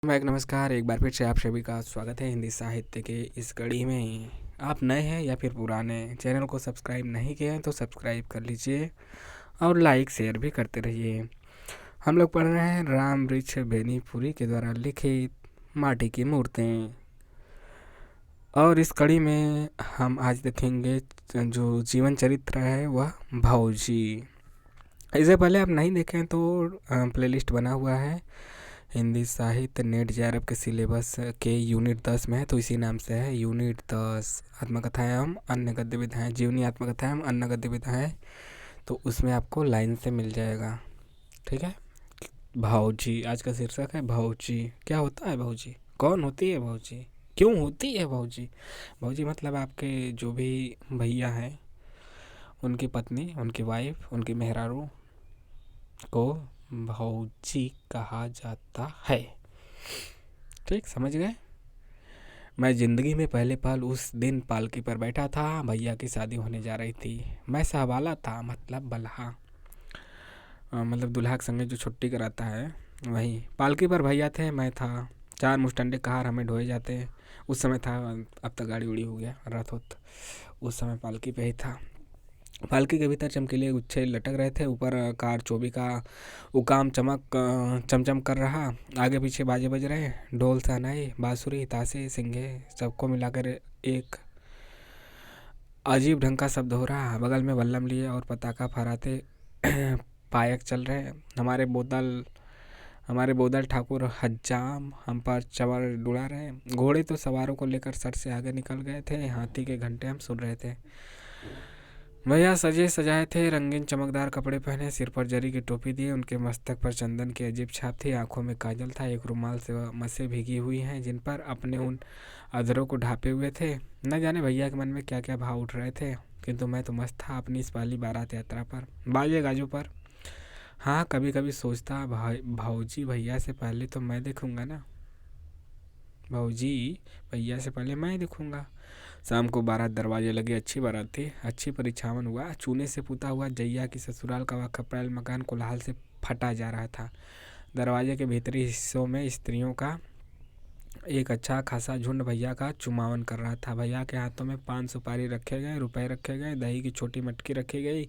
नमस्कार, एक बार फिर से आप सभी का स्वागत है हिंदी साहित्य के इस कड़ी में। आप नए हैं या फिर पुराने, चैनल को सब्सक्राइब नहीं किए हैं तो सब्सक्राइब कर लीजिए और लाइक शेयर भी करते रहिए। हम लोग पढ़ रहे हैं राम वृक्ष बेनीपुरी के द्वारा लिखित माटी की मूर्तें, और इस कड़ी में हम आज देखेंगे जो जीवन चरित्र है वह भाऊजी। इससे पहले आप नहीं देखें तो प्लेलिस्ट बना हुआ है हिंदी साहित्य नेट जेआरएफ के सिलेबस के यूनिट 10 में है, तो इसी नाम से है यूनिट 10 आत्मकथाएं एवं अन्य गद्य विधाएं, जीवनी आत्मकथाएं एवं अन्य गद्य विधाएं। तो उसमें आपको लाइन से मिल जाएगा। ठीक है। भाऊजी आज का शीर्षक है भाऊजी। क्या होता है भाऊजी? कौन होती है भाऊजी? क्यों होती है भाऊजी? भाऊजी मतलब आपके जो भी भैया हैं, उनकी पत्नी, उनकी वाइफ, उनकी मेहरारू को भाऊजी कहा जाता है। ठीक, समझ गए? मैं जिंदगी में पहले पल उस दिन पालकी पर बैठा था। भैया की शादी होने जा रही थी। मैं सहवाला था, मतलब बल्हा, मतलब दूल्हा के संगे जो छुट्टी कराता है वही। पालकी पर भैया थे, मैं था। 4 मुस्टंडे कार हमें ढोए जाते। उस समय था, अब तक गाड़ी उड़ी हो गया, रथ होत। उस समय पालकी पे ही था। पालकी के भीतर चमकीले गुच्छे लटक रहे थे। ऊपर कार चोबी का उकाम चमचम कर रहा। आगे पीछे बाजे बज रहे, ढोल सहनाई, बांसुरी, ताशे, सिंघे, सबको मिलाकर एक अजीब ढंग का शब्द हो रहा। बगल में बल्लम लिए और पताका फहराते पायक चल रहे। हमारे बोदल ठाकुर हज्जाम हम पर चवर डुला रहे। घोड़े तो सवारों को लेकर सर से आगे निकल गए थे। हाथी के घंटे हम सुन रहे थे। भैया सजे सजाए थे, रंगीन चमकदार कपड़े पहने, सिर पर जरी की टोपी दिए। उनके मस्तक पर चंदन की अजीब छाप थी। आंखों में काजल था। एक रुमाल से वह मसें भीगी हुई हैं जिन पर अपने उन अधरों को ढापे हुए थे। न जाने भैया के मन में क्या क्या भाव उठ रहे थे, किंतु मैं तो मस्त था अपनी इस पहली बारात यात्रा पर, बाजे गाजों पर। हाँ, कभी कभी सोचता, भाऊजी भैया से पहले तो मैं देखूंगा ना, भाऊजी भैया से पहले मैं देखूंगा। शाम को बारात दरवाजे लगे। अच्छी बारात थी, अच्छी परिछावन हुआ। चूने से पुता हुआ जैया की ससुराल का वह खपड़ेल मकान कोलाहल से फटा जा रहा था। दरवाजे के भीतरी हिस्सों में स्त्रियों का एक अच्छा खासा झुंड भैया का चुमावन कर रहा था। भैया के हाथों में 5 सुपारी रखे गए, रुपए रखे गए, दही की छोटी मटकी रखी गई।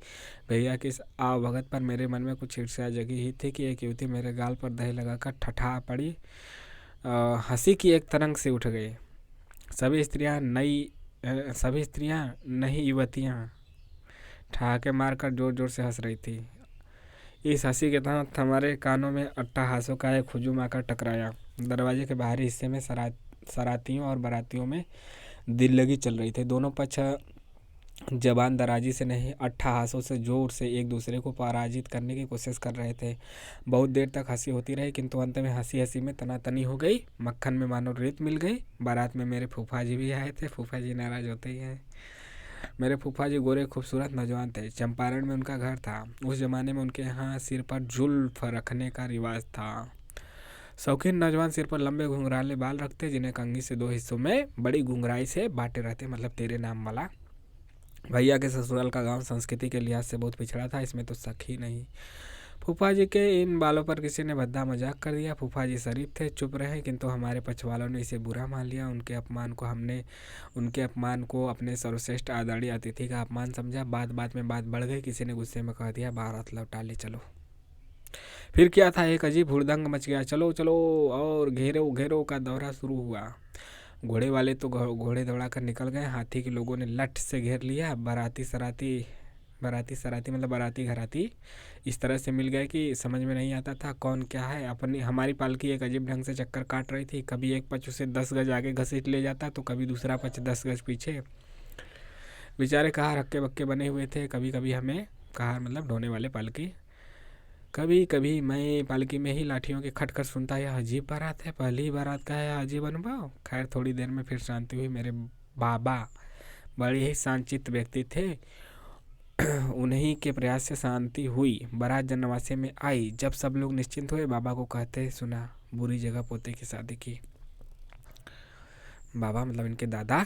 भैया की इस आवभगत पर मेरे मन में कुछ ईर्ष्या जगी ही थी कि एक युवती मेरे गाल पर दही लगाकर ठठा पड़ी। हंसी की एक तरंग से उठ गई। सभी स्त्रियां नई युवतियां ठहाके मारकर जोर जोर से हंस रही थी। इस हंसी के तहत हमारे कानों में अट्टहासों का एक हुजूम आकर टकराया। दरवाजे के बाहरी हिस्से में सरातियों और बारातियों में दिल लगी चल रही थी। दोनों पक्ष जबान दराजी से नहीं, अट्टहासों से जोर से एक दूसरे को पराजित करने की कोशिश कर रहे थे। बहुत देर तक हंसी होती रही, किंतु अंत में हंसी हंसी में तनातनी हो गई। मक्खन में मानो रेत मिल गई। बारात में मेरे फूफा जी भी आए थे। फूफा जी नाराज होते ही हैं। मेरे फूफा जी गोरे खूबसूरत नौजवान थे। चंपारण में उनका घर था। उस जमाने में उनके यहाँ सिर पर जुल्फ रखने का रिवाज था। शौकीन नौजवान सिर पर लंबे घुंघराले बाल रखते, जिन्हें कंघी से 2 हिस्सों में बड़ी घुंघराई से बांटे रहते, मतलब तेरे नाम वाला। भैया के ससुराल का गांव संस्कृति के लिहाज से बहुत पिछड़ा था, इसमें तो शक ही नहीं। फूफा जी के इन बालों पर किसी ने भद्दा मजाक कर दिया। फूफा जी शरीफ थे, चुप रहे, किंतु हमारे पक्ष वालों ने इसे बुरा मान लिया। उनके अपमान को अपने सर्वश्रेष्ठ आदरणीय अतिथि का अपमान समझा। बात बात में बात बढ़ गई। किसी ने गुस्से में कह दिया, बारात लौटा ले चलो। फिर क्या था, एक अजीब हुड़दंग मच गया। चलो चलो और घेरो घेरो का दौरा शुरू हुआ। घोड़े वाले तो घोड़े दौड़ा कर निकल गए। हाथी के लोगों ने लठ से घेर लिया। बाराती मतलब बाराती घराती इस तरह से मिल गए कि समझ में नहीं आता था कौन क्या है। अपनी हमारी पालकी एक अजीब ढंग से चक्कर काट रही थी। कभी एक पक्ष उसे 10 गज आगे घसीट ले जाता, तो कभी दूसरा पक्ष 10 गज पीछे। बेचारे कहार हक्के बक्के बने हुए थे। कभी कभी हमें, कहार मतलब ढोने वाले पालकी, कभी कभी मैं पालकी में ही लाठियों के खटखट सुनता। यह अजीब बारात है, पहली बारात का है अजीब अनुभव। खैर थोड़ी देर में फिर शांति हुई। मेरे बाबा बड़े ही शांतचित्त व्यक्ति थे। उन्हीं के प्रयास से शांति हुई। बारात जननवासे में आई। जब सब लोग निश्चिंत हुए, बाबा को कहते सुना, बुरी जगह पोते की शादी की। बाबा मतलब इनके दादा।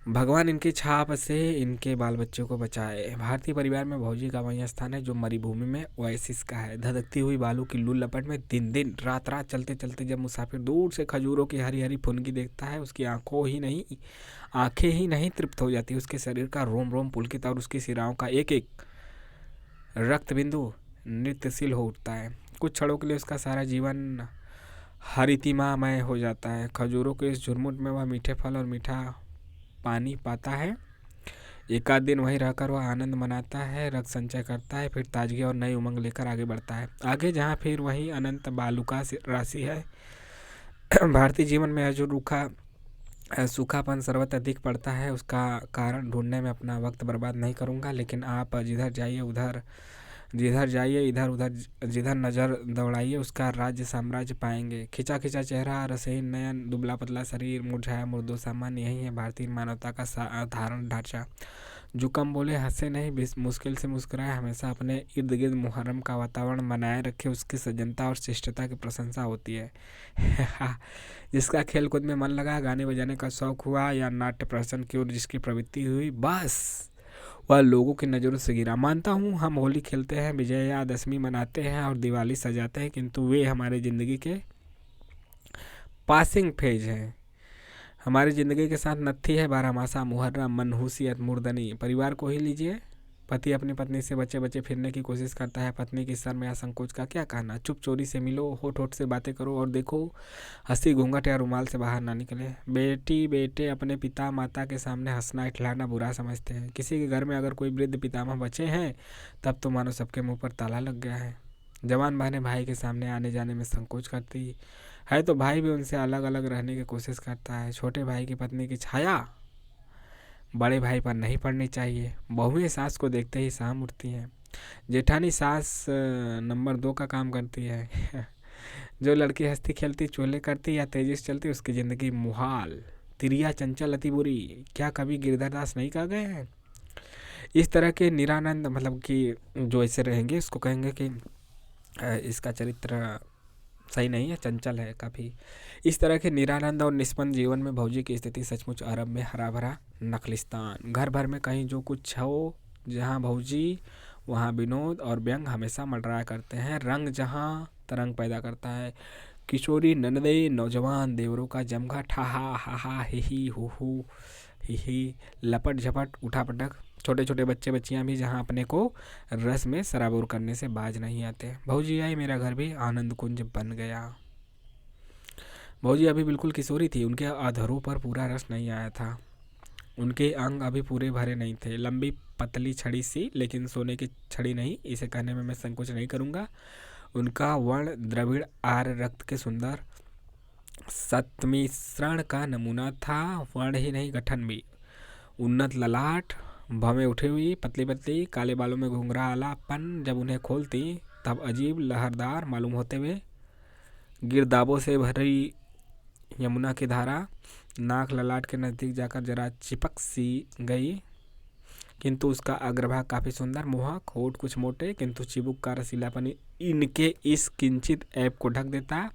भगवान इनकी छाप से इनके बाल बच्चों को बचाए। भारतीय परिवार में भौजी का वही स्थान है जो मरुभूमि में ओएसिस का है। धधकती हुई बालू की लूल लपट में दिन दिन रात रात चलते चलते जब मुसाफिर दूर से खजूरों की हरी हरी फुनगी देखता है, उसकी आंखें ही नहीं तृप्त हो जाती। उसके शरीर का रोम रोम पुलकित और उसकी सिराओं का एक एक रक्त बिंदु नृत्यशील हो उठता है। कुछ क्षणों के लिए उसका सारा जीवन हरितिमामय हो जाता है। खजूरों के इस झुरमुट में वह मीठे फल और मीठा पानी पाता है। एक आध दिन वहीं रहकर वह आनंद मनाता है, रक्त संचय करता है, फिर ताजगी और नई उमंग लेकर आगे बढ़ता है। आगे जहाँ फिर वही अनंत बालुका राशि है। भारतीय जीवन में जो सूखापन सर्वत्र अधिक पड़ता है, उसका कारण ढूंढने में अपना वक्त बर्बाद नहीं करूँगा, लेकिन आप जिधर जाइए इधर उधर जिधर नज़र दौड़ाइए उसका राज्य साम्राज्य पाएंगे। खिंचा खिंचा चेहरा, रसहीन नयन, दुबला पतला शरीर, मुरझाया मुर्दो सामान्य, यही है भारतीय मानवता का साधारण ढांचा। जो कम बोले, हंसे नहीं, मुश्किल से मुस्कुराए, हमेशा अपने इर्द गिर्द मुहर्रम का वातावरण बनाए रखे, उसकी सज्जनता और शिष्टता की प्रशंसा होती है। जिसका खेल कूद में मन लगा, गाने बजाने का शौक हुआ या नाट्य प्रदर्शन की ओर जिसकी प्रवृत्ति हुई, बस वह लोगों की नज़रों से गिरा। मानता हूँ हम होली खेलते हैं, विजयादशमी मनाते हैं और दिवाली सजाते हैं, किंतु वे हमारी ज़िंदगी के पासिंग फेज हैं। हमारी ज़िंदगी के साथ नत्थी है बारहमासा, मुहर्रम, मनहूसियत, मुर्दनी। परिवार को ही लीजिए, पति अपनी पत्नी से बचे बचे फिरने की कोशिश करता है, पत्नी की शर्म या संकोच का क्या कहना। चुप चोरी से मिलो, होठ होठ से बातें करो और देखो हंसी घूंघट या रुमाल से बाहर ना निकले। बेटी बेटे अपने पिता माता के सामने हंसना इठलाना बुरा समझते हैं। किसी के घर में अगर कोई वृद्ध पितामह बचे हैं तब तो मानो सबके मुंह पर ताला लग गया है। जवान बहनें भाई के सामने आने जाने में संकोच करती है तो भाई भी उनसे अलग अलग रहने की कोशिश करता है। छोटे भाई की पत्नी की छाया बड़े भाई पर नहीं पड़नी चाहिए। बहुएं सास को देखते ही साम उठती हैं। जेठानी सास नंबर 2 का काम करती है। जो लड़की हंसती खेलती चोले करती या तेजी से चलती उसकी ज़िंदगी मुहाल, तिरिया चंचल अति बुरी। क्या कभी गिरधर दास नहीं कह गए हैं? इस तरह के निरानंद मतलब कि जो ऐसे रहेंगे इसको कहेंगे कि इसका चरित्र सही नहीं है, चंचल है काफ़ी। इस तरह के निरानंद और निष्पन्न जीवन में भौजी की स्थिति सचमुच अरब में हरा भरा नखलिस्तान। घर भर में कहीं जो कुछ हो, जहाँ भौजी वहाँ विनोद और व्यंग हमेशा मंडराया करते हैं। रंग जहाँ तरंग पैदा करता है। किशोरी ननदे नौजवान देवरों का जमघट, हा हा हा हा ही ही लपट झपट उठा पटक। छोटे छोटे बच्चे बच्चियाँ भी जहाँ अपने को रस में सराबोर करने से बाज नहीं आते। भौजी आई, मेरा घर भी आनंद कुंज बन गया। भौजी अभी बिल्कुल किशोरी थी, उनके अधरों पर पूरा रस नहीं आया था, उनके अंग अभी पूरे भरे नहीं थे। लंबी पतली छड़ी सी, लेकिन सोने की छड़ी नहीं, इसे कहने में मैं संकोच नहीं करूँगा। उनका वर्ण द्रविड़ आर्य रक्त के सुंदर सत्मिश्रण का नमूना था। वर्ण ही नहीं, गठन भी। उन्नत ललाट, भवें उठी हुई पतली पतली, काले बालों में घुंघरालापन, जब उन्हें खोलती तब अजीब लहरदार मालूम होते हुए गिरदाबों से भरी यमुना की धारा। नाक ललाट के नज़दीक जाकर जरा चिपक सी गई, किंतु उसका अग्रभाग काफ़ी सुंदर, मोहक। होठ कुछ मोटे किंतु चिबुक का रसीलापन इनके इस किंचित ऐप को ढक देता,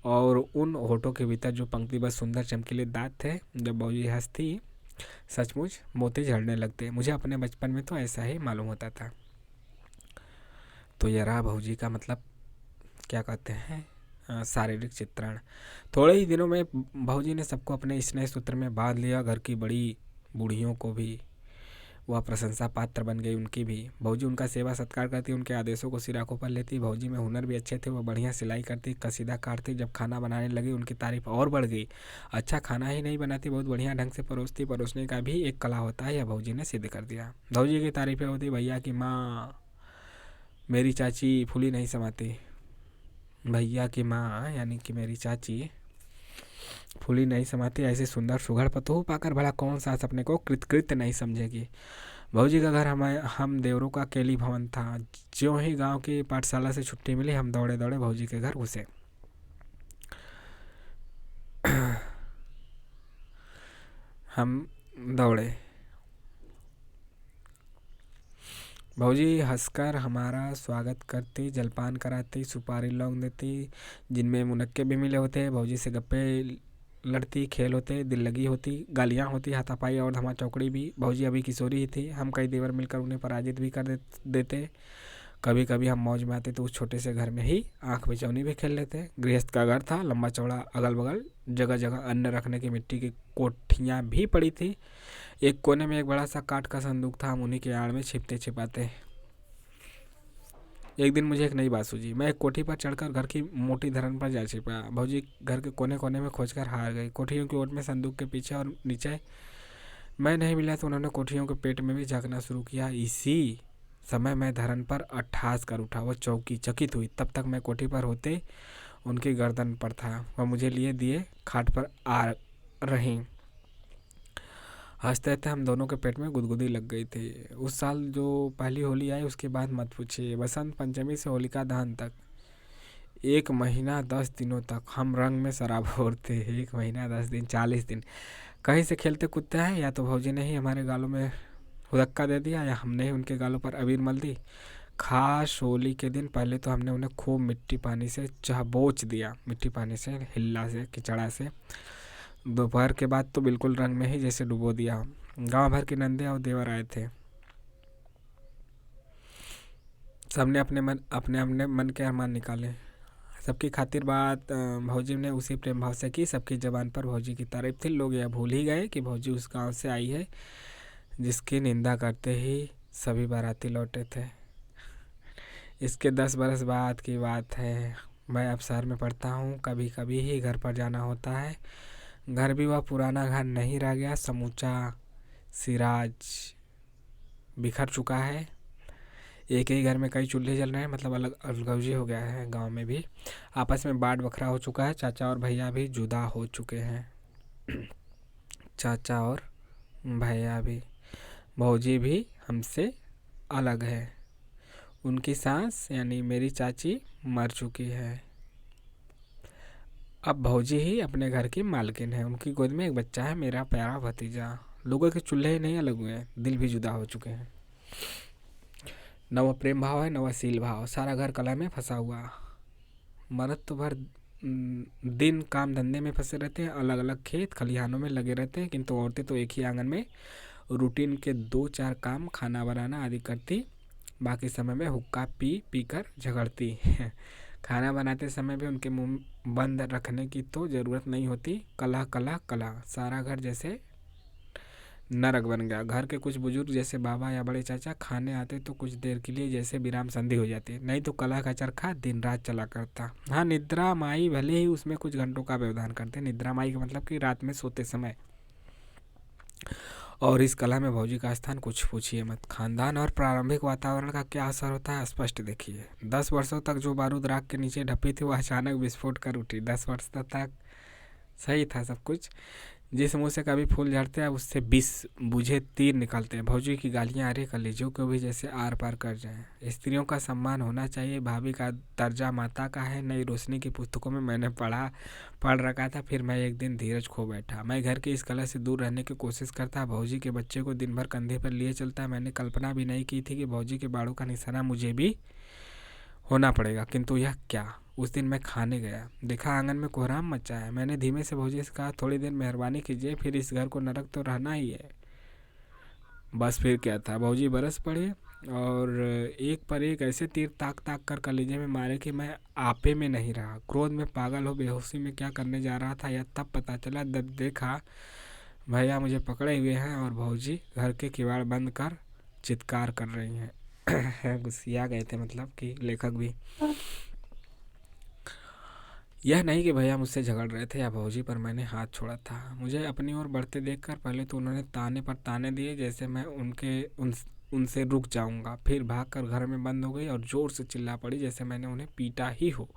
और उन होठों के भीतर जो पंक्तिबद्ध सुंदर चमकीले दांत थे, जब भौजी हंसती सचमुच मोती झड़ने लगते। मुझे अपने बचपन में तो ऐसा ही मालूम होता था। तो यह रहा भौजी का मतलब क्या कहते हैं शारीरिक चित्रण। थोड़े ही दिनों में भौजी ने सबको अपने स्नेह सूत्र में बांध लिया। घर की बड़ी बूढ़ियों को भी वह प्रशंसा पात्र बन गई, उनकी भी। भौजी उनका सेवा सत्कार करती, उनके आदेशों को सिराखों पर लेती। भौजी में हुनर भी अच्छे थे, वह बढ़िया सिलाई करती, कसीदा काटती। जब खाना बनाने लगी उनकी तारीफ और बढ़ गई। अच्छा खाना ही नहीं बनाती, बहुत बढ़िया ढंग से परोसती। परोसने का भी एक कला होता है, यह भौजी ने सिद्ध कर दिया। भौजी की तारीफें होती, भैया की माँ मेरी चाची फूली नहीं समाती। भैया की माँ यानी कि मेरी चाची फूली नहीं समाती। ऐसे सुंदर सुघड़ पतोह पाकर भला कौन सास अपने को कृतकृत्य नहीं समझेगी। भौजी का घर हम देवरों का केली भवन था। ज्यों ही गांव की पाठशाला से छुट्टी मिली, हम दौड़े दौड़े भौजी के घर घुसे। हम दौड़े, भौजी हंसकर हमारा स्वागत करती, जलपान कराती, सुपारी लौंग देती, जिनमें मुनक्के भी मिले होते। भौजी से गप्पे लड़ती, खेल होते, दिल लगी होती, गालियाँ होती, हाथापाई और धमा चौकड़ी भी। भौजी अभी किशोरी ही थी। हम कई देवर मिलकर उन्हें पराजित भी कर देते। कभी कभी हम मौज में आते तो उस छोटे से घर में ही आंख बिचौनी भी खेल लेते। गृहस्थ का घर था, लंबा चौड़ा, अगल बगल जगह जगह अन्न रखने की मिट्टी की कोठियाँ भी पड़ी थी। एक कोने में एक बड़ा सा काठ का संदूक था। हम उन्हीं के आड़ में छिपते छिपाते। एक दिन मुझे एक नई बात सूझी। मैं एक कोठी पर चढ़कर घर की मोटी धरन पर जा छिपा। भौजी घर के कोने कोने में खोजकर हार गई। कोठियों की ओट में, संदूक के पीछे और नीचे मैं नहीं मिला तो उन्होंने कोठियों के पेट में भी झांकना शुरू किया। इसी समय मैं धरन पर अट्ठास कर उठा। वो चौकी चकित हुई। तब तक मैं कोठी पर होते उनकी गर्दन पर था। वह मुझे लिए दिए खाट पर आ रही। हंसते हंसते हम दोनों के पेट में गुदगुदी लग गई थी। उस साल जो पहली होली आई उसके बाद मत पूछिए। बसंत पंचमी से होलिका दहन तक 1 महीना 10 दिनों तक हम रंग में सराबोर थे। 1 महीना 10 दिन, 40 दिन कहीं से खेलते कूदते हैं। या तो भौजी ने ही हमारे गालों में हुदक्का दे दिया या हमने ही उनके गालों पर अबीर मल दी। खास होली के दिन पहले तो हमने उन्हें खूब मिट्टी पानी से चहबोच दिया, मिट्टी पानी से, हिल्ला से, किचड़ा से। दोपहर के बाद तो बिल्कुल रंग में ही जैसे डुबो दिया। गांव भर के नंदे और देवर आए थे। सबने अपने मन के अरमान निकाले। सबकी खातिर बात भौजी ने उसी प्रेम भाव से की। सबकी जबान पर भौजी की तारीफ थी। लोग यह भूल ही गए कि भौजी उस गांव से आई है जिसकी निंदा करते ही सभी बाराती लौटे थे। इसके 10 बरस बाद की बात है। मैं अब शहर में पढ़ता हूँ। कभी कभी ही घर पर जाना होता है। घर भी वह पुराना घर नहीं रह गया। समूचा सिराज बिखर चुका है। एक ही घर में कई चूल्हे जल रहे हैं, मतलब अलग अलगौजी हो गया है। गांव में भी आपस में बाँट बखरा हो चुका है। चाचा और भैया भी जुदा हो चुके हैं। चाचा और भैया भी। भौजी भी हमसे अलग है। उनकी सास यानी मेरी चाची मर चुकी है। अब भौजी ही अपने घर की मालकिन है। उनकी गोद में एक बच्चा है, मेरा प्यारा भतीजा। लोगों के चूल्हे ही नहीं अलग हुए हैं, दिल भी जुदा हो चुके हैं। न वह प्रेम भाव है न वह शील भाव। सारा घर कलह में फंसा हुआ। मर्द तो भर दिन काम धंधे में फंसे रहते हैं, अलग अलग खेत खलिहानों में लगे रहते हैं। किंतु औरतें तो एक ही आंगन में रूटीन के 2-4 काम, खाना बनाना आदि करती। बाकी समय में हुक्का पी पी कर झगड़ती। खाना बनाते समय भी उनके मुंह बंद रखने की तो ज़रूरत नहीं होती। कलह कलह कलह। सारा घर जैसे नरक बन गया। घर के कुछ बुजुर्ग जैसे बाबा या बड़े चाचा खाने आते तो कुछ देर के लिए जैसे विराम संधि हो जाती, नहीं तो कलह का चरखा दिन रात चला करता। हाँ, निद्रा माई भले ही उसमें कुछ घंटों का व्यवधान करते। निद्रा माई का मतलब कि रात में सोते समय। और इस कला में भौजी का स्थान कुछ पूछिए मत। खानदान और प्रारंभिक वातावरण का क्या असर होता है स्पष्ट देखिए। 10 वर्षों तक जो बारूद राख के नीचे ढपी थी वह अचानक विस्फोट कर उठी। 10 वर्ष तक सही था सब कुछ। जिस मुंह से कभी फूल झड़ते हैं उससे 20 बुझे तीर निकलते हैं। भौजी की गालियां अरे कलेजों को भी जैसे आर पार कर जाएं। स्त्रियों का सम्मान होना चाहिए। भाभी का दर्जा माता का है। नई रोशनी की पुस्तकों में मैंने पढ़ रखा था। फिर मैं एक दिन धीरज खो बैठा। मैं घर की इस कला से दूर रहने की कोशिश करता। भौजी के बच्चे को दिन भर कंधे पर लिए चलता। मैंने कल्पना भी नहीं की थी कि भौजी के बाड़ों का निशाना मुझे भी होना पड़ेगा। किंतु यह क्या। उस दिन मैं खाने गया, देखा आंगन में कोहराम मचा है। मैंने धीमे से भौजी से कहा, थोड़ी देर मेहरबानी कीजिए, फिर इस घर को नरक तो रहना ही है। बस फिर क्या था। भौजी बरस पड़े और एक पर एक ऐसे तीर ताक ताक कर कलेजे में मारे कि मैं आपे में नहीं रहा। क्रोध में पागल हो बेहोशी में क्या करने जा रहा था यह तब पता चला जब देखा भैया मुझे पकड़े हुए हैं और भौजी घर के किवाड़ बंद कर चित्कार कर रही हैं। गुस्सिया गए थे, मतलब कि लेखक भी। यह नहीं कि भैया मुझसे झगड़ रहे थे या भौजी पर मैंने हाथ छोड़ा था। मुझे अपनी ओर बढ़ते देखकर पहले तो उन्होंने ताने पर ताने दिए जैसे मैं उनसे रुक जाऊंगा। फिर भागकर घर में बंद हो गई और जोर से चिल्ला पड़ी जैसे मैंने उन्हें पीटा ही हो।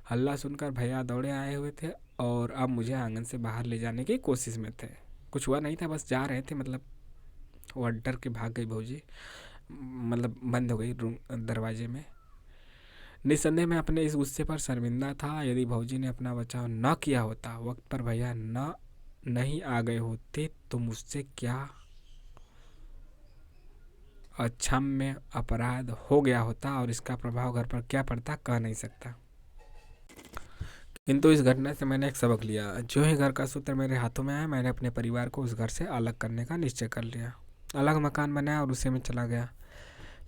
हल्ला सुनकर भैया दौड़े आए हुए थे और अब मुझे आंगन से बाहर ले जाने की कोशिश में थे। कुछ हुआ नहीं था, बस जा रहे थे, मतलब वो डर के भाग गई भौजी, मतलब बंद हो गई रूम दरवाजे में। निस्संदेह मैं अपने इस गुस्से पर शर्मिंदा था। यदि भौजी ने अपना बचाव न किया होता, वक्त पर भैया नहीं आ गए होते तो मुझसे क्या अक्षम्य अपराध हो गया होता और इसका प्रभाव घर पर क्या पड़ता कह नहीं सकता। किंतु इस घटना से मैंने एक सबक लिया। जो ही घर का सूत्र मेरे हाथों में आया, मैंने अपने परिवार को उस घर से अलग करने का निश्चय कर लिया। अलग मकान बनाया और उसी में चला गया।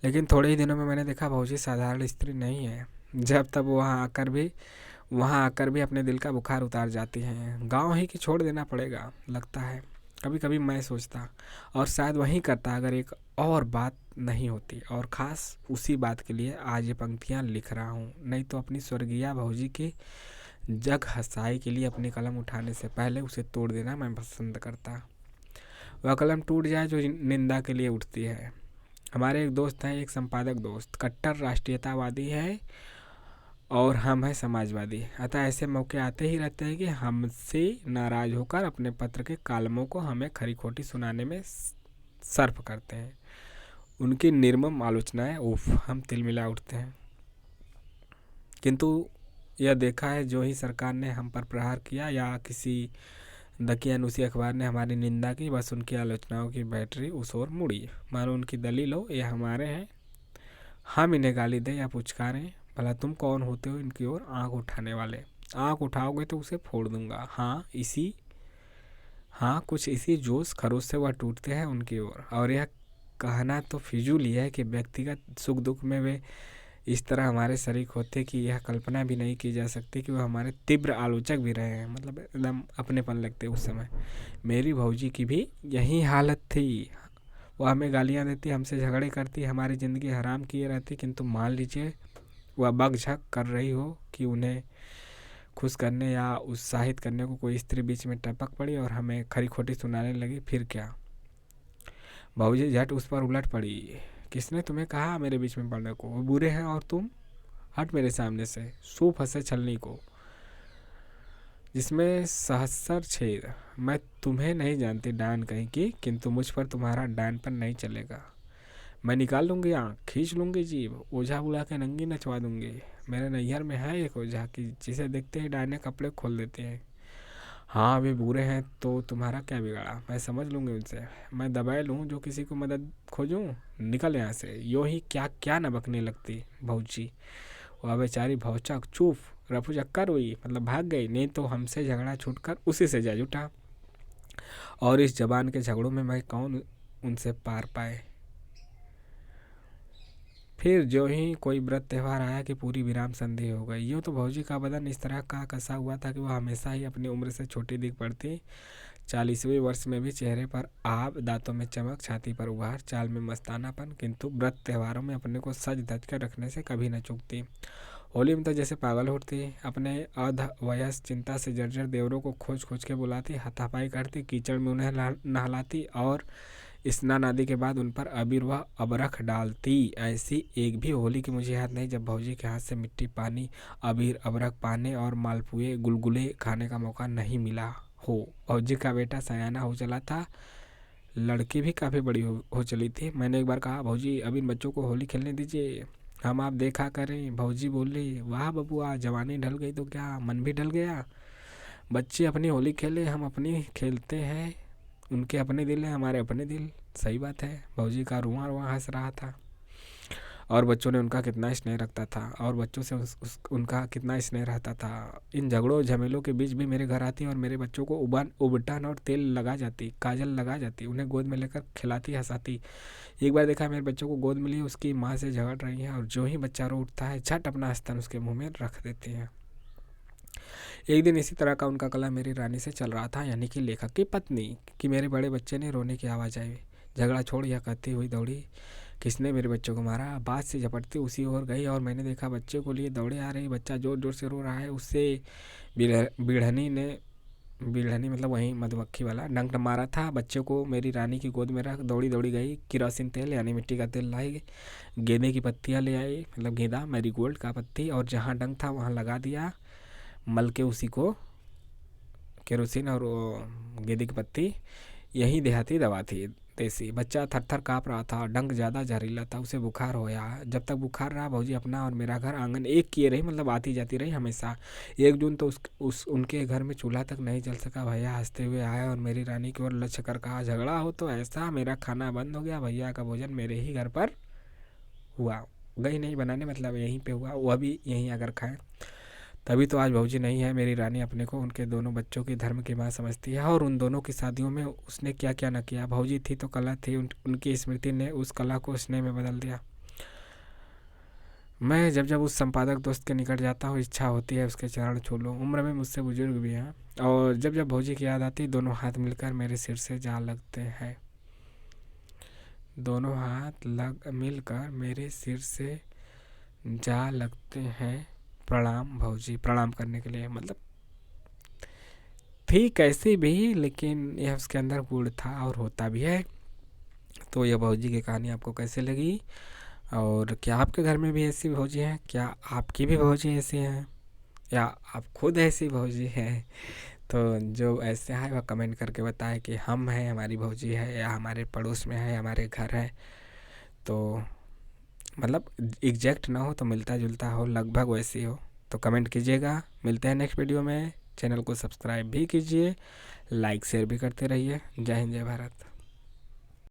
लेकिन थोड़े ही दिनों में मैंने देखा भौजी साधारण स्त्री नहीं है। जब तब वहाँ आकर भी अपने दिल का बुखार उतार जाती हैं। गांव ही कि छोड़ देना पड़ेगा लगता है। कभी कभी मैं सोचता और शायद वहीं करता अगर एक और बात नहीं होती, और ख़ास उसी बात के लिए आज ये पंक्तियाँ लिख रहा हूँ। नहीं तो अपनी स्वर्गीय भौजी की जग हंसाई के लिए अपनी कलम उठाने से पहले उसे तोड़ देना मैं पसंद करता। वह कलम टूट जाए जो निंदा के लिए उठती है। हमारे एक दोस्त हैं, एक संपादक दोस्त, कट्टर राष्ट्रीयतावादी है और हम हैं समाजवादी। अतः ऐसे मौके आते ही रहते हैं कि हमसे नाराज होकर अपने पत्र के कालमों को हमें खरी खोटी सुनाने में सर्फ करते हैं। उनकी निर्मम आलोचनाएं, उफ, हम तिलमिला उठते हैं। किंतु यह देखा है, जो ही सरकार ने हम पर प्रहार किया या किसी दकियानुसी अखबार ने हमारी निंदा की, बस उनकी आलोचनाओं की बैटरी उस ओर मुड़ी। मानो उनकी दलील हो, ये हमारे हैं, हम इन्हें गाली दें या पुचकारें। भला तुम कौन होते हो इनकी ओर आंख उठाने वाले? आंख उठाओगे तो उसे फोड़ दूंगा। हाँ, कुछ इसी जोश खरोश से वह टूटते हैं उनकी ओर। और यह कहना तो फिजूल ही है कि व्यक्तिगत सुख दुख में वे इस तरह हमारे शरीक होते कि यह कल्पना भी नहीं की जा सकती कि वह हमारे तीव्र आलोचक भी रहे हैं। मतलब एकदम अपनेपन लगते उस समय। मेरी भौजी की भी यही हालत थी। वह हमें गालियाँ देती, हमसे झगड़े करती, हमारी ज़िंदगी हराम किए रहती। किंतु मान लीजिए वह बकझक कर रही हो कि उन्हें खुश करने या उत्साहित करने को कोई स्त्री बीच में टपक पड़ी और हमें खरी खोटी सुनाने लगी, फिर क्या? भौजी झट उस पर उलट पड़ी। किसने तुम्हें कहा मेरे बीच में पड़ने को? वो बुरे हैं और तुम? हट मेरे सामने से। सू फंसे छलनी को जिसमें सहस्र छेद। मैं तुम्हें नहीं जानती डान कहीं की, किंतु मुझ पर तुम्हारा डानपन नहीं चलेगा। मैं निकाल लूँगी आँख, खींच लूँगी जीभ, ओझा बुला के नंगी नचवा दूँगी। मेरे नैहर में है एक ओझा कि जिसे देखते ही डायने कपड़े खोल देते हैं। हाँ, वे बुरे हैं तो तुम्हारा क्या बिगाड़ा? मैं समझ लूँगी उनसे। मैं दबाए लूँ जो किसी को मदद खोजूँ? निकल यहाँ से। यूँ ही क्या क्या न बकने लगती भौजी। वह बेचारी भौचक चुप रफू चक्कर हुई, मतलब भाग गई। नहीं तो हमसे झगड़ा छूटकर उसी से जा जुटा। और इस जबान के झगड़ों में मैं कौन उनसे पार पाए। फिर जो ही कोई व्रत त्यौहार आया कि पूरी विराम संधि हो गई। यूँ तो भौजी का बदन इस तरह का कसा हुआ था कि वह हमेशा ही अपनी उम्र से छोटी दिख पड़ती। 40वें वर्ष में भी चेहरे पर आब, दांतों में चमक, छाती पर उभार, चाल में मस्तानापन। किंतु व्रत त्यौहारों में अपने को सज धज कर रखने से कभी न चूकती। होली में तो जैसे पागल होती, अपने अध वयस चिंता से जर्जर देवरों को खोज खोज के बुलाती, हाथापाई करती, कीचड़ में उन्हें नहलाती और स्नान आदि के बाद उन पर अबीर व अबरख डालती। ऐसी एक भी होली की मुझे याद नहीं जब भौजी के हाथ से मिट्टी पानी, अबीर अबरख पाने और मालपुए गुलगुले खाने का मौका नहीं मिला हो। भौजी का बेटा सयाना हो चला था, लड़की भी काफ़ी बड़ी हो चली थी। मैंने एक बार कहा, भौजी अब इन बच्चों को होली खेलने दीजिए, हम आप देखा करें। भौजी बोली, वाह बबुआ, जवानी ढल गई तो क्या मन भी ढल गया। बच्चे अपनी होली खेले, हम अपनी खेलते हैं। उनके अपने दिल हैं, हमारे अपने दिल। सही बात है। भौजी का रुआं रुआं हंस रहा था। और बच्चों ने उनका कितना स्नेह रखता था, और बच्चों से उनका कितना स्नेह रहता था। इन झगड़ों झमेलों के बीच भी मेरे घर आती और मेरे बच्चों को उबटन और तेल लगा जाती, काजल लगा जाती, उन्हें गोद में लेकर खिलाती, हंसाती। एक बार देखा, मेरे बच्चों को गोद मिली, उसकी माँ से झगड़ रही है और जो ही बच्चा रो उठता है झट अपना स्तन उसके मुँह में रख देती है। एक दिन इसी तरह का उनका कलह मेरी रानी से चल रहा था, यानी कि लेखक की पत्नी, कि मेरे बड़े बच्चे ने रोने की आवाज़ आई। झगड़ा छोड़ यह कहती हुई दौड़ी, किसने मेरे बच्चों को मारा? बात से झपटती उसी ओर गई और मैंने देखा बच्चे को लिए दौड़े आ रही। बच्चा जोर जोर से रो रहा है। उससे बीढ़नी मतलब वही मधुमक्खी वाला डंक मारा था। बच्चे को मेरी रानी की गोद में रख दौड़ी दौड़ी गई। केरोसिन तेल यानी मिट्टी का तेल लाई, गेंदे की पत्तियाँ ले आई, मतलब गेंदा मैरीगोल्ड का पत्ती, और जहाँ डंक था वहाँ लगा दिया मल के उसी को, केरोसिन और गेंदे की पत्ती। यही देहाती दवा थी, देसी। बच्चा थर-थर काँप रहा था। डंक ज़्यादा जहरीला था, उसे बुखार होया। जब तक बुखार रहा भौजी अपना और मेरा घर आंगन एक किए रही, मतलब आती जाती रही हमेशा। 1 जून तो उनके घर में चूल्हा तक नहीं जल सका। भैया हंसते हुए आए और मेरी रानी की ओर लक्ष्य कर कहा, झगड़ा हो तो ऐसा, मेरा खाना बंद हो गया, भैया का भोजन मेरे ही घर पर हुआ। गई नहीं बनाने, मतलब यहीं पे हुआ, वह भी यहीं आकर खाएं। तभी तो आज भौजी नहीं है मेरी रानी अपने को उनके दोनों बच्चों की धर्म की माँ समझती है। और उन दोनों की शादियों में उसने क्या क्या न किया। भौजी थी तो कला थी, उनकी स्मृति ने उस कला को स्नेह में बदल दिया। मैं जब जब उस संपादक दोस्त के निकट जाता हूँ इच्छा होती है उसके चरण छू लूँ। उम्र में मुझसे बुजुर्ग भी हैं, और जब जब भौजी की याद आती दोनों हाथ मिलकर मेरे सिर से जा लगते हैं। दोनों हाथ लग मिलकर मेरे सिर से जा लगते हैं। प्रणाम भौजी। प्रणाम करने के लिए मतलब थी कैसी भी, लेकिन यह उसके अंदर गुण था और होता भी है। तो यह भौजी की कहानी आपको कैसे लगी, और क्या आपके घर में भी ऐसी भौजी हैं? क्या आपकी भी भौजी ऐसी हैं, या आप खुद ऐसी भौजी हैं? तो जो ऐसे है वह कमेंट करके बताएं कि हम हैं, हमारी भौजी है, या हमारे पड़ोस में है, हमारे घर है। तो मतलब एग्जैक्ट ना हो तो मिलता जुलता हो, लगभग वैसी हो, तो कमेंट कीजिएगा। मिलते हैं नेक्स्ट वीडियो में। चैनल को सब्सक्राइब भी कीजिए, लाइक शेयर भी करते रहिए। जय हिंद, जय भारत।